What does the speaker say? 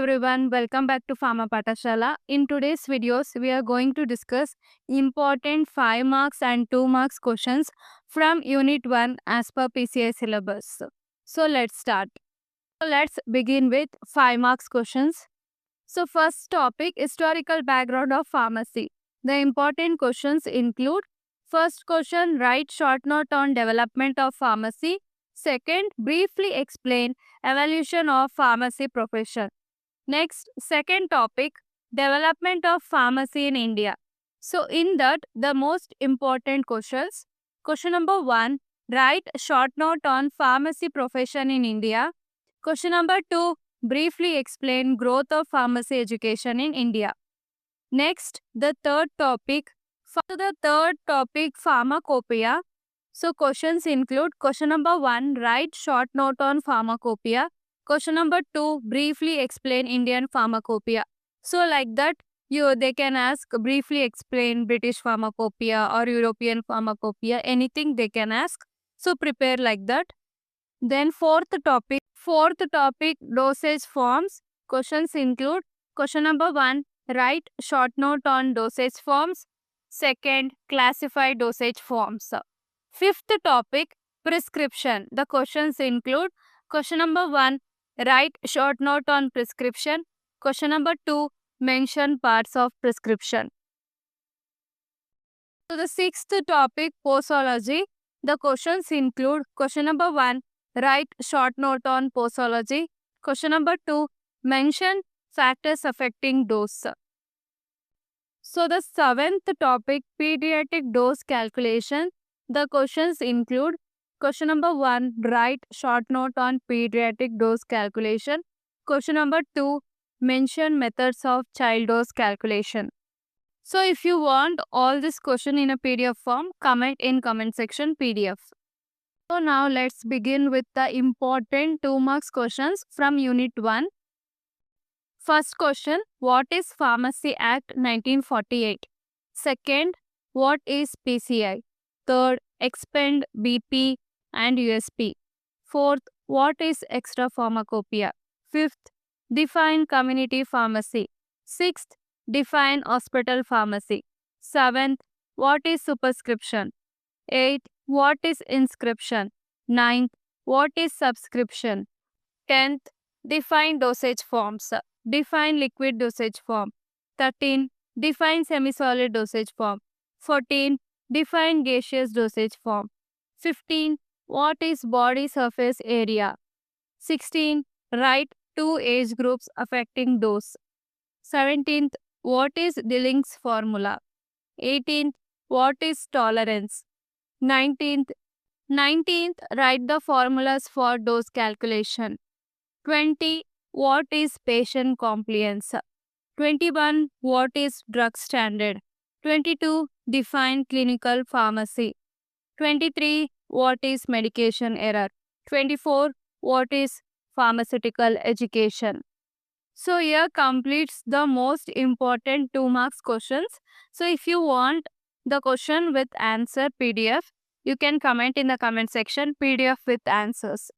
Everyone, welcome back to Pharma Patashala. In today's videos, we are going to discuss important 5 marks and 2 marks questions from Unit 1 as per PCI syllabus. So let's start. Let's begin with 5 marks questions. So first topic, historical background of pharmacy. The important questions include: first question, write short note on development of pharmacy. Second, briefly explain evolution of pharmacy profession. Next, second topic, development of pharmacy in India. So in that, the most important questions. Question number 1, write short note on pharmacy profession in India. Question number 2, briefly explain growth of pharmacy education in India. Next, the third topic, pharmacopoeia. So questions include: question number 1, write short note on pharmacopoeia. Question number 2, briefly explain Indian pharmacopoeia. So like that, they can ask briefly explain British pharmacopoeia or European pharmacopoeia, anything they can ask. So prepare like that. Then fourth topic, dosage forms. Questions include: question number 1, write short note on dosage forms. Second, classify dosage forms. Fifth topic, prescription. The questions include: question number 1, write short note on prescription. Question number 2, mention parts of prescription. So the sixth topic, posology. The questions include: question number 1, write short note on posology. Question number 2, mention factors affecting dose. So the seventh topic, pediatric dose calculation. The questions include: question number 1, write short note on pediatric dose calculation. Question number 2, mention methods of child dose calculation. So if you want all this question in a PDF form, comment in comment section PDF. So now let's begin with the important 2 marks questions from Unit 1. First question, what is Pharmacy Act 1948? Second, what is PCI? Third, expand BP and USP. Fourth, what is extra pharmacopoeia? Fifth, define community pharmacy. Sixth, define hospital pharmacy. Seventh, what is superscription? Eighth, what is inscription? Ninth, what is subscription? 10th, define dosage forms. Define liquid dosage form. 13, define semi-solid dosage form. 14, define gaseous dosage form. 15, what is body surface area? 16, write 2 age groups affecting dose. 17th, what is Dilling's formula? 18th, what is tolerance? 19th, write the formulas for dose calculation. 20, what is patient compliance? 21, what is drug standard? 22, define clinical pharmacy. 23, what is medication error? 24, what is pharmaceutical education? So here completes the most important 2 marks questions. So if you want the question with answer PDF, you can comment in the comment section PDF with answers.